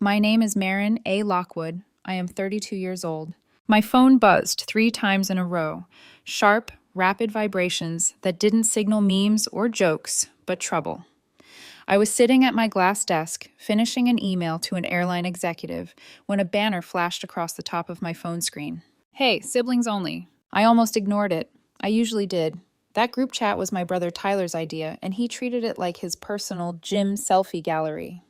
My name is Marin A. Lockwood. I am 32 years old. My phone buzzed 3 times in a row, sharp, rapid vibrations that didn't signal memes or jokes, but trouble. I was sitting at my glass desk, finishing an email to an airline executive, when a banner flashed across the top of my phone screen. Hey, siblings only. I almost ignored it. I usually did. That group chat was my brother Tyler's idea, and he treated it like his personal gym selfie gallery.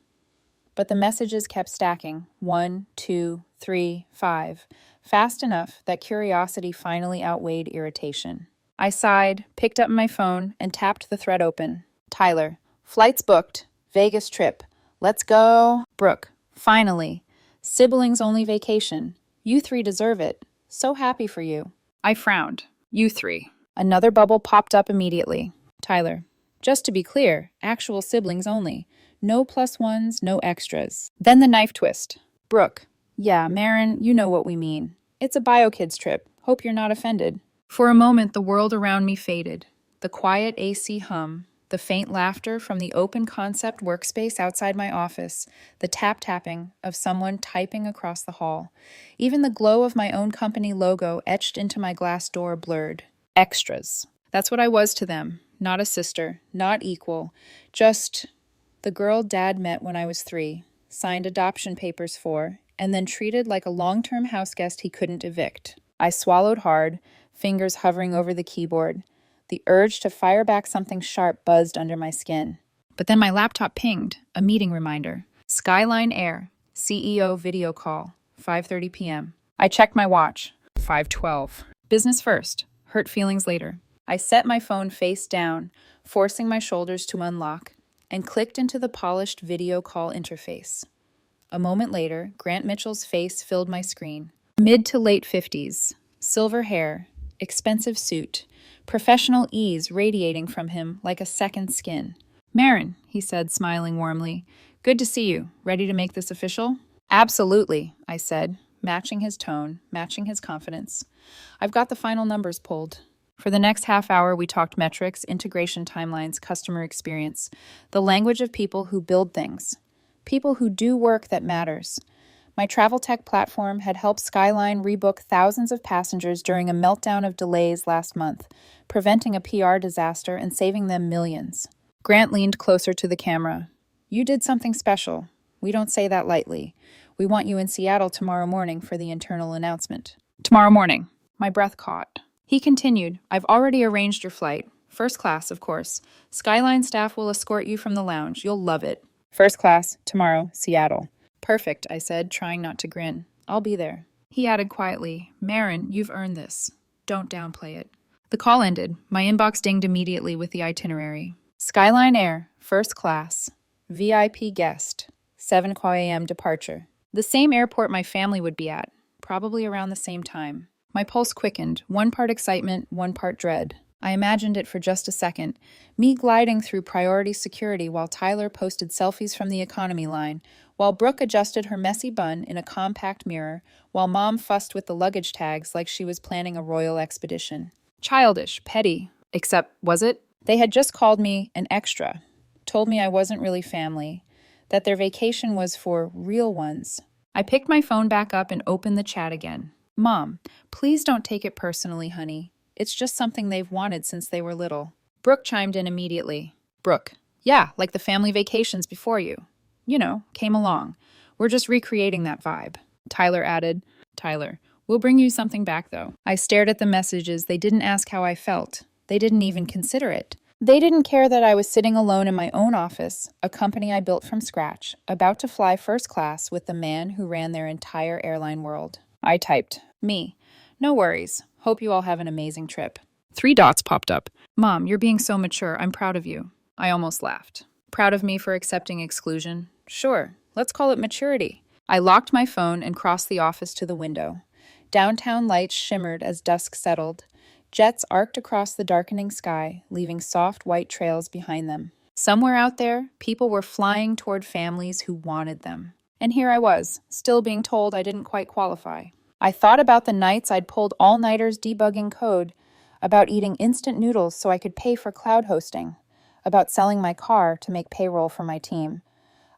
But the messages kept stacking 1, 2, 3, 5, fast enough that curiosity finally outweighed irritation. I sighed, picked up my phone, and tapped the thread open. Tyler, flights booked, Vegas trip. Let's go. Brooke, finally. Siblings only vacation. You three deserve it. So happy for you. I frowned. You three. Another bubble popped up immediately. Tyler, just to be clear, actual siblings only. No plus ones, no extras. Then the knife twist. Brooke, yeah, Marin, you know what we mean. It's a BioKids trip. Hope you're not offended. For a moment, the world around me faded. The quiet AC hum, the faint laughter from the open concept workspace outside my office, the tap-tapping of someone typing across the hall. Even the glow of my own company logo etched into my glass door blurred. Extras. That's what I was to them. Not a sister, not equal, just the girl Dad met when I was 3, signed adoption papers for, and then treated like a long-term house guest he couldn't evict. I swallowed hard, fingers hovering over the keyboard. The urge to fire back something sharp buzzed under my skin. But then my laptop pinged, a meeting reminder. Skyline Air, CEO video call, 5:30 p.m. I checked my watch, 5:12. Business first, hurt feelings later. I set my phone face down, forcing my shoulders to unlock, and clicked into the polished video call interface. A moment later, Grant Mitchell's face filled my screen. Mid to late 50s, silver hair, expensive suit, professional ease radiating from him like a second skin. Marin, he said, smiling warmly. Good to see you. Ready to make this official? Absolutely, I said, matching his tone, matching his confidence. I've got the final numbers pulled. For the next half hour, we talked metrics, integration timelines, customer experience, the language of people who build things, people who do work that matters. My travel tech platform had helped Skyline rebook thousands of passengers during a meltdown of delays last month, preventing a PR disaster and saving them millions. Grant leaned closer to the camera. You did something special. We don't say that lightly. We want you in Seattle tomorrow morning for the internal announcement. Tomorrow morning. My breath caught. He continued, I've already arranged your flight. First class, of course. Skyline staff will escort you from the lounge. You'll love it. First class, tomorrow, Seattle. Perfect, I said, trying not to grin. I'll be there. He added quietly, Marin, you've earned this. Don't downplay it. The call ended. My inbox dinged immediately with the itinerary. Skyline Air, first class, VIP guest, 7 a.m. departure. The same airport my family would be at, probably around the same time. My pulse quickened, one part excitement, one part dread. I imagined it for just a second, me gliding through priority security while Tyler posted selfies from the economy line, while Brooke adjusted her messy bun in a compact mirror, while Mom fussed with the luggage tags like she was planning a royal expedition. Childish, petty. Except, was it? They had just called me an extra, told me I wasn't really family, that their vacation was for real ones. I picked my phone back up and opened the chat again. Mom, please don't take it personally, honey. It's just something they've wanted since they were little. Brooke chimed in immediately. Brooke, yeah, like the family vacations before you. You know, came along. We're just recreating that vibe. Tyler added, Tyler, we'll bring you something back though. I stared at the messages. They didn't ask how I felt. They didn't even consider it. They didn't care that I was sitting alone in my own office, a company I built from scratch, about to fly first class with the man who ran their entire airline world. I typed, me. No worries. Hope you all have an amazing trip. 3 dots popped up. Mom, you're being so mature. I'm proud of you. I almost laughed. Proud of me for accepting exclusion? Sure. Let's call it maturity. I locked my phone and crossed the office to the window. Downtown lights shimmered as dusk settled. Jets arced across the darkening sky, leaving soft white trails behind them. Somewhere out there, people were flying toward families who wanted them. And here I was, still being told I didn't quite qualify. I thought about the nights I'd pulled all-nighters debugging code, about eating instant noodles so I could pay for cloud hosting, about selling my car to make payroll for my team,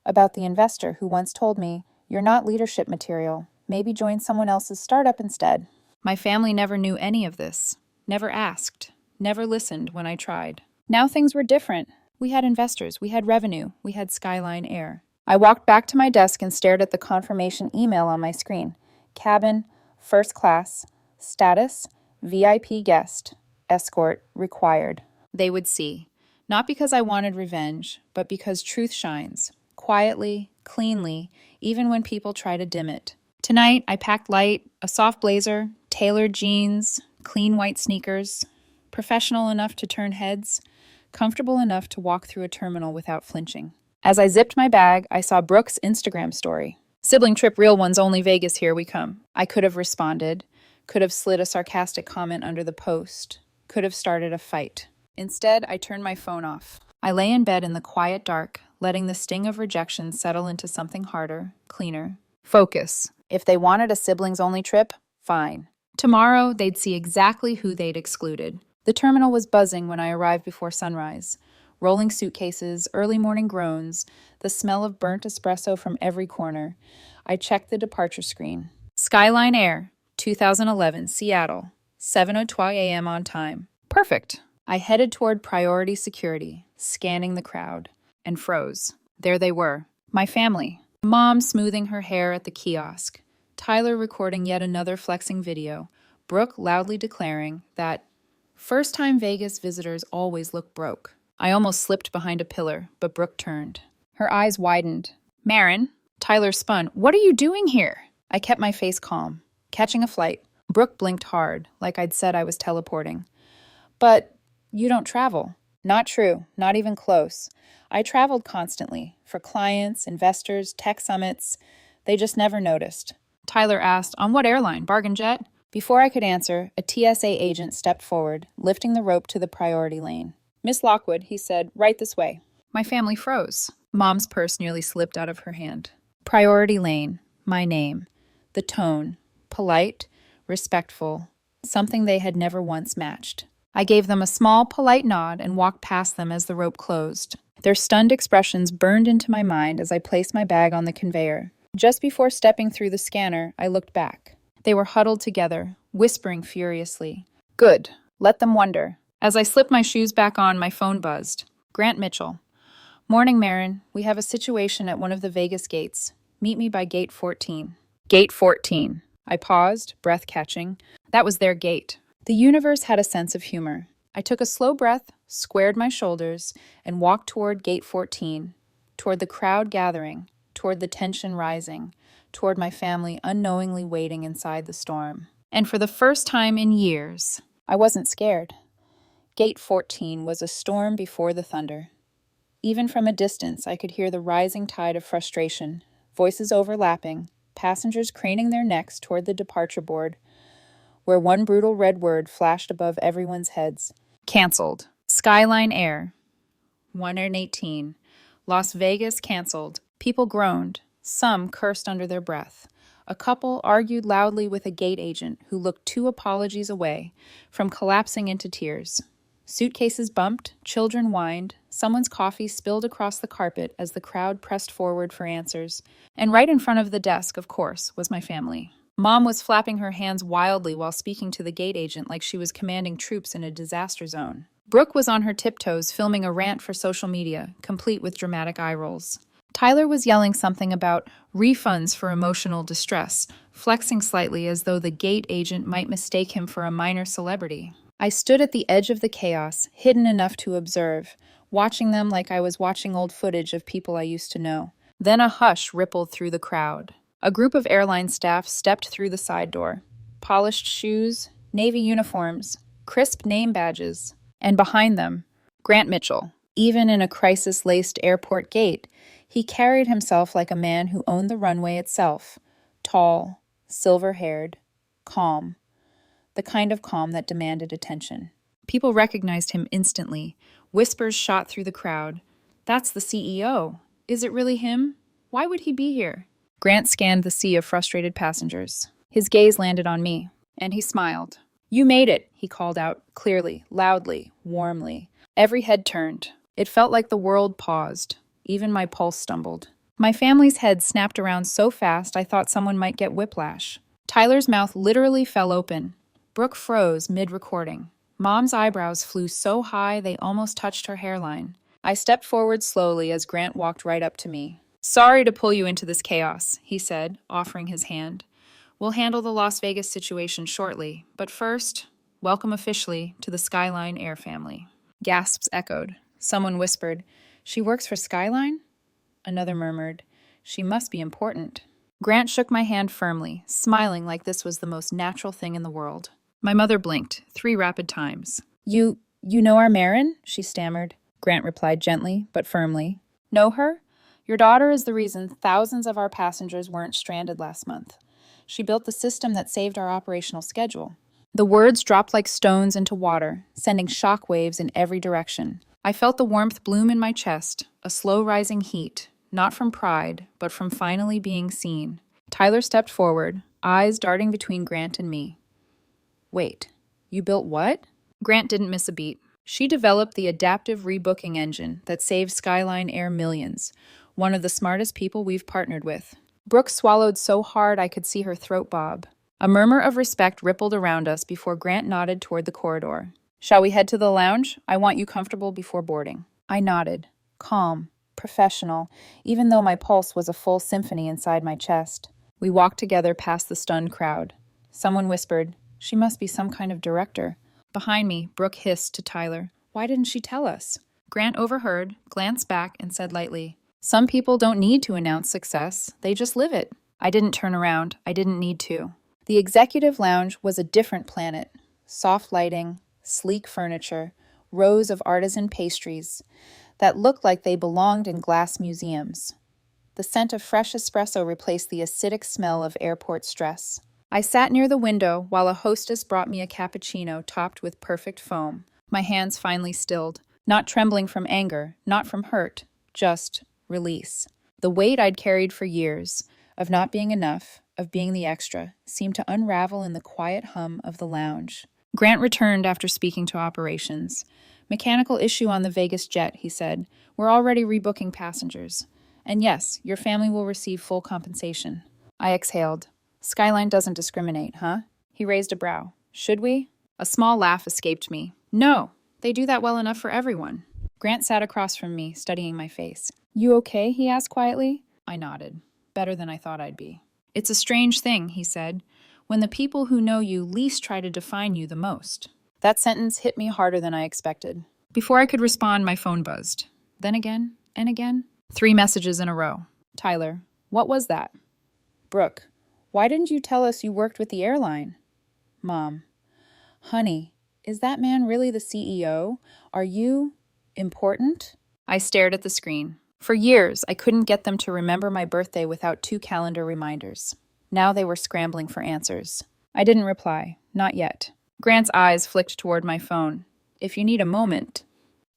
about the investor who once told me, "You're not leadership material. Maybe join someone else's startup instead." My family never knew any of this, never asked, never listened when I tried. Now things were different. We had investors, we had revenue, we had Skyline Air. I walked back to my desk and stared at the confirmation email on my screen. Cabin, first class, status, VIP guest, escort required. They would see. Not because I wanted revenge, but because truth shines, quietly, cleanly, even when people try to dim it. Tonight, I packed light, a soft blazer, tailored jeans, clean white sneakers, professional enough to turn heads, comfortable enough to walk through a terminal without flinching. As I zipped my bag, I saw Brooke's Instagram story. "Sibling trip, real ones only, Vegas, here we come." I could have responded, could have slid a sarcastic comment under the post, could have started a fight. Instead, I turned my phone off. I lay in bed in the quiet dark, letting the sting of rejection settle into something harder, cleaner. Focus. If they wanted a siblings-only trip, fine. Tomorrow, they'd see exactly who they'd excluded. The terminal was buzzing when I arrived before sunrise. Rolling suitcases, early morning groans, the smell of burnt espresso from every corner. I checked the departure screen. Skyline Air, 2011, Seattle, 7:02 a.m. on time. Perfect. I headed toward priority security, scanning the crowd, and froze. There they were, my family. Mom smoothing her hair at the kiosk, Tyler recording yet another flexing video, Brooke loudly declaring that first-time Vegas visitors always look broke. I almost slipped behind a pillar, but Brooke turned. Her eyes widened. "Marin," Tyler spun. "What are you doing here?" I kept my face calm. "Catching a flight." Brooke blinked hard, like I'd said I was teleporting. "But you don't travel." Not true, not even close. I traveled constantly, for clients, investors, tech summits. They just never noticed. Tyler asked, "On what airline? Bargain jet?" Before I could answer, a TSA agent stepped forward, lifting the rope to the priority lane. "Miss Lockwood," he said, "right this way." My family froze. Mom's purse nearly slipped out of her hand. Priority lane, my name. The tone, polite, respectful, something they had never once matched. I gave them a small, polite nod and walked past them as the rope closed. Their stunned expressions burned into my mind as I placed my bag on the conveyor. Just before stepping through the scanner, I looked back. They were huddled together, whispering furiously. Good. Let them wonder. As I slipped my shoes back on, my phone buzzed. Grant Mitchell. "Morning, Marin. We have a situation at one of the Vegas gates. Meet me by gate 14. Gate 14. I paused, breath catching. That was their gate. The universe had a sense of humor. I took a slow breath, squared my shoulders, and walked toward gate 14, toward the crowd gathering, toward the tension rising, toward my family unknowingly waiting inside the storm. And for the first time in years, I wasn't scared. Gate 14 was a storm before the thunder. Even from a distance, I could hear the rising tide of frustration, voices overlapping, passengers craning their necks toward the departure board, where one brutal red word flashed above everyone's heads. Canceled. Skyline Air. 118. Las Vegas canceled. People groaned. Some cursed under their breath. A couple argued loudly with a gate agent who looked 2 apologies away from collapsing into tears. Suitcases bumped, children whined, someone's coffee spilled across the carpet as the crowd pressed forward for answers. And right in front of the desk, of course, was my family. Mom was flapping her hands wildly while speaking to the gate agent like she was commanding troops in a disaster zone. Brooke was on her tiptoes filming a rant for social media, complete with dramatic eye rolls. Tyler was yelling something about refunds for emotional distress, flexing slightly as though the gate agent might mistake him for a minor celebrity. I stood at the edge of the chaos, hidden enough to observe, watching them like I was watching old footage of people I used to know. Then a hush rippled through the crowd. A group of airline staff stepped through the side door. Polished shoes, navy uniforms, crisp name badges, and behind them, Grant Mitchell. Even in a crisis-laced airport gate, he carried himself like a man who owned the runway itself. Tall, silver-haired, calm. The kind of calm that demanded attention. People recognized him instantly. Whispers shot through the crowd. "That's the CEO. Is it really him? Why would he be here?" Grant scanned the sea of frustrated passengers. His gaze landed on me, and he smiled. "You made it," he called out, clearly, loudly, warmly. Every head turned. It felt like the world paused. Even my pulse stumbled. My family's head snapped around so fast I thought someone might get whiplash. Tyler's mouth literally fell open. Brooke froze mid-recording. Mom's eyebrows flew so high they almost touched her hairline. I stepped forward slowly as Grant walked right up to me. "Sorry to pull you into this chaos," he said, offering his hand. "We'll handle the Las Vegas situation shortly, but first, welcome officially to the Skyline Air family." Gasps echoed. Someone whispered, "She works for Skyline?" Another murmured, "She must be important." Grant shook my hand firmly, smiling like this was the most natural thing in the world. My mother blinked 3 rapid times. You know our Marin?" she stammered. Grant replied gently, but firmly. "Know her? Your daughter is the reason thousands of our passengers weren't stranded last month. She built the system that saved our operational schedule." The words dropped like stones into water, sending shock waves in every direction. I felt the warmth bloom in my chest, a slow rising heat, not from pride, but from finally being seen. Tyler stepped forward, eyes darting between Grant and me. "Wait, you built what?" Grant didn't miss a beat. "She developed the adaptive rebooking engine that saved Skyline Air millions, one of the smartest people we've partnered with." Brooke swallowed so hard I could see her throat bob. A murmur of respect rippled around us before Grant nodded toward the corridor. "Shall we head to the lounge? I want you comfortable before boarding." I nodded, calm, professional, even though my pulse was a full symphony inside my chest. We walked together past the stunned crowd. Someone whispered, "She must be some kind of director." Behind me, Brooke hissed to Tyler, "Why didn't she tell us?" Grant overheard, glanced back, and said lightly, "Some people don't need to announce success, they just live it." I didn't turn around, I didn't need to. The executive lounge was a different planet. Soft lighting, sleek furniture, rows of artisan pastries that looked like they belonged in glass museums. The scent of fresh espresso replaced the acidic smell of airport stress. I sat near the window while a hostess brought me a cappuccino topped with perfect foam. My hands finally stilled, not trembling from anger, not from hurt, just release. The weight I'd carried for years, of not being enough, of being the extra, seemed to unravel in the quiet hum of the lounge. Grant returned after speaking to operations. "Mechanical issue on the Vegas jet," he said. "We're already rebooking passengers. And yes, your family will receive full compensation." I exhaled. "Skyline doesn't discriminate, huh?" He raised a brow. "Should we?" A small laugh escaped me. "No, they do that well enough for everyone." Grant sat across from me, studying my face. "You okay?" he asked quietly. I nodded. Better than I thought I'd be. "It's a strange thing," he said, "when the people who know you least try to define you the most." That sentence hit me harder than I expected. Before I could respond, my phone buzzed. Then again, and again. 3 messages in a row. "Tyler, what was that?" "Brooke, why didn't you tell us you worked with the airline?" "Mom, honey, is that man really the CEO? Are you important?" I stared at the screen. For years, I couldn't get them to remember my birthday without 2 calendar reminders. Now they were scrambling for answers. I didn't reply, not yet. Grant's eyes flicked toward my phone. "If you need a moment."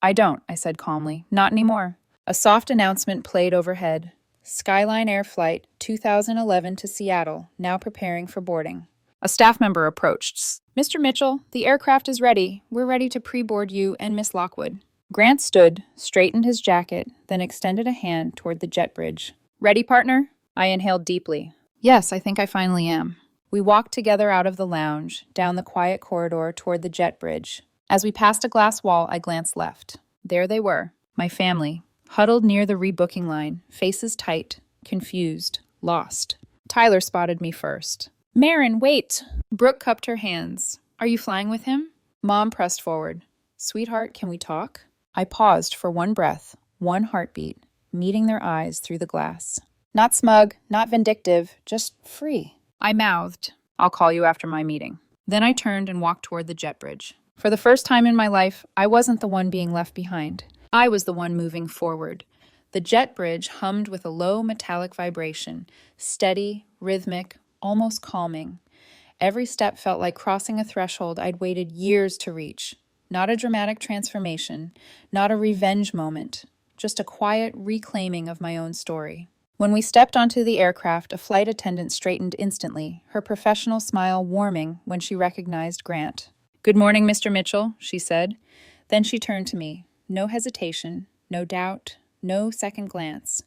"I don't," I said calmly. "Not anymore." A soft announcement played overhead. "Skyline Air Flight 2011 to Seattle, now preparing for boarding." A staff member approached. "Mr. Mitchell, the aircraft is ready. We're ready to pre-board you and Miss Lockwood." Grant stood, straightened his jacket, then extended a hand toward the jet bridge. "Ready, partner?" I inhaled deeply. "Yes, I think I finally am." We walked together out of the lounge, down the quiet corridor toward the jet bridge. As we passed a glass wall, I glanced left. There they were, my family, huddled near the rebooking line, faces tight, confused, lost. Tyler spotted me first. "Marin, wait!" Brooke cupped her hands. "Are you flying with him?" Mom pressed forward. "Sweetheart, can we talk?" I paused for one breath, one heartbeat, meeting their eyes through the glass. Not smug, not vindictive, just free. I mouthed, "I'll call you after my meeting." Then I turned and walked toward the jet bridge. For the first time in my life, I wasn't the one being left behind. I was the one moving forward. The jet bridge hummed with a low metallic vibration, steady, rhythmic, almost calming. Every step felt like crossing a threshold I'd waited years to reach. Not a dramatic transformation, not a revenge moment, just a quiet reclaiming of my own story. When we stepped onto the aircraft, a flight attendant straightened instantly, her professional smile warming when she recognized Grant. "Good morning, Mr. Mitchell," she said. Then she turned to me. No hesitation, no doubt, no second glance.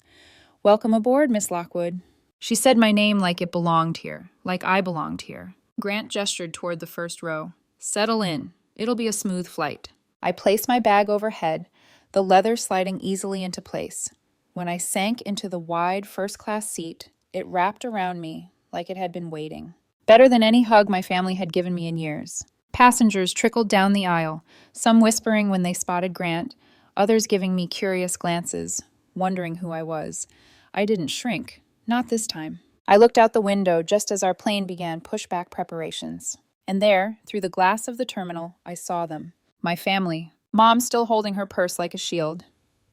Welcome aboard, Miss Lockwood. She said my name like it belonged here, like I belonged here. Grant gestured toward the first row. Settle in. It'll be a smooth flight. I placed my bag overhead, the leather sliding easily into place. When I sank into the wide first-class seat, it wrapped around me like it had been waiting. Better than any hug my family had given me in years. Passengers trickled down the aisle, some whispering when they spotted Grant, others giving me curious glances, wondering who I was. I didn't shrink. Not this time. I looked out the window just as our plane began pushback preparations. And there, through the glass of the terminal, I saw them. My family. Mom still holding her purse like a shield.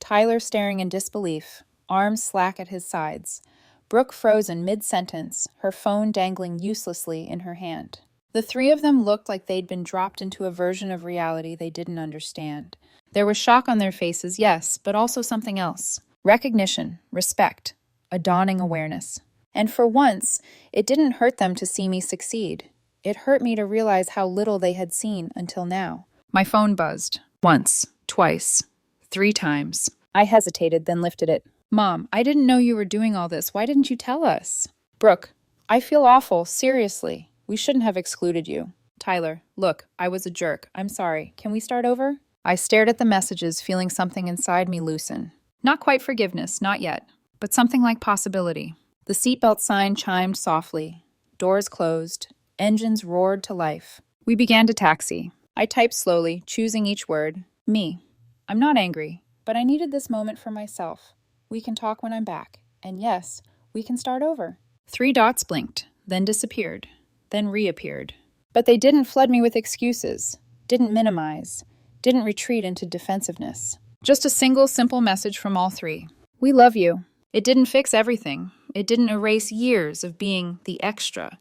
Tyler staring in disbelief, arms slack at his sides. Brooke frozen mid-sentence, her phone dangling uselessly in her hand. The three of them looked like they'd been dropped into a version of reality they didn't understand. There was shock on their faces, yes, but also something else. Recognition, respect, a dawning awareness. And for once, it didn't hurt them to see me succeed. It hurt me to realize how little they had seen until now. My phone buzzed. Once, twice, 3 times. I hesitated, then lifted it. Mom, I didn't know you were doing all this. Why didn't you tell us? Brooke, I feel awful, seriously. We shouldn't have excluded you. Tyler, look, I was a jerk. I'm sorry. Can we start over? I stared at the messages, feeling something inside me loosen. Not quite forgiveness, not yet, but something like possibility. The seatbelt sign chimed softly. Doors closed. Engines roared to life. We began to taxi. I typed slowly, choosing each word. Me. I'm not angry, but I needed this moment for myself. We can talk when I'm back. And yes, we can start over. 3 dots blinked, then disappeared, then reappeared. But they didn't flood me with excuses, didn't minimize, didn't retreat into defensiveness. Just a single, simple message from all 3. We love you. It didn't fix everything. It didn't erase years of being the extra.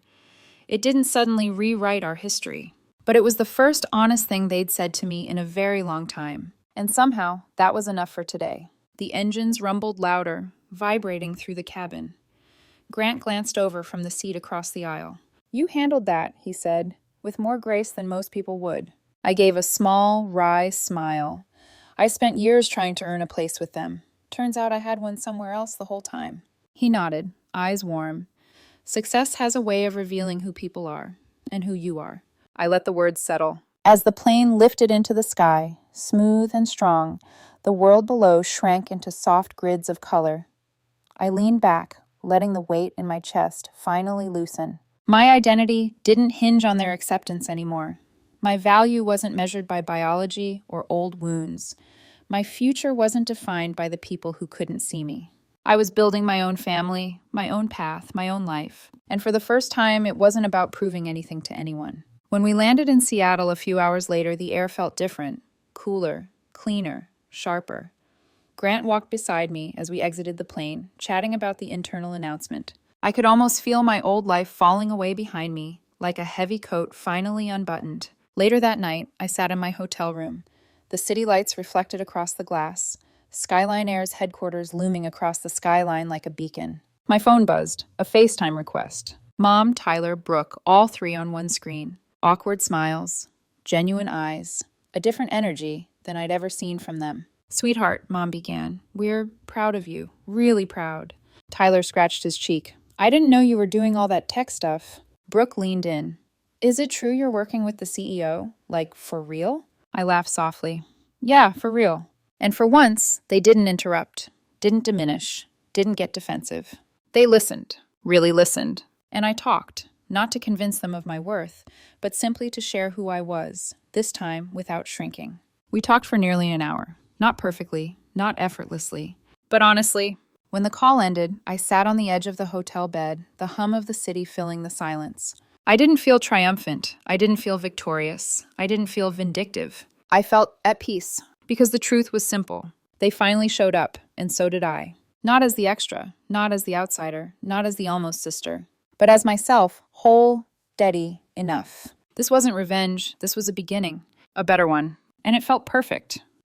It didn't suddenly rewrite our history. But it was the first honest thing they'd said to me in a very long time. And somehow, that was enough for today. The engines rumbled louder, vibrating through the cabin. Grant glanced over from the seat across the aisle. You handled that, he said, with more grace than most people would. I gave a small, wry smile. I spent years trying to earn a place with them. Turns out I had one somewhere else the whole time. He nodded, eyes warm. Success has a way of revealing who people are, and who you are. I let the words settle. As the plane lifted into the sky, smooth and strong, the world below shrank into soft grids of color. I leaned back, letting the weight in my chest finally loosen. My identity didn't hinge on their acceptance anymore. My value wasn't measured by biology or old wounds. My future wasn't defined by the people who couldn't see me. I was building my own family, my own path, my own life. And for the first time, it wasn't about proving anything to anyone. When we landed in Seattle a few hours later, the air felt different, cooler, cleaner, sharper. Grant walked beside me as we exited the plane, chatting about the internal announcement. I could almost feel my old life falling away behind me, like a heavy coat finally unbuttoned. Later that night, I sat in my hotel room. The city lights reflected across the glass, Skyline Air's headquarters looming across the skyline like a beacon. My phone buzzed, a FaceTime request. Mom, Tyler, Brooke, all 3 on one screen. Awkward smiles, genuine eyes, a different energy than I'd ever seen from them. Sweetheart, Mom began, we're proud of you, really proud. Tyler scratched his cheek. I didn't know you were doing all that tech stuff. Brooke leaned in. Is it true you're working with the CEO? Like, for real? I laughed softly. Yeah, for real. And for once, they didn't interrupt, didn't diminish, didn't get defensive. They listened, really listened. And I talked, not to convince them of my worth, but simply to share who I was, this time without shrinking. We talked for nearly an hour. Not perfectly, not effortlessly. But honestly, when the call ended, I sat on the edge of the hotel bed, the hum of the city filling the silence. I didn't feel triumphant. I didn't feel victorious. I didn't feel vindictive. I felt at peace, because the truth was simple. They finally showed up, and so did I. Not as the extra, not as the outsider, not as the almost sister, but as myself, whole, steady, enough. This wasn't revenge. This was a beginning, a better one. And it felt perfect.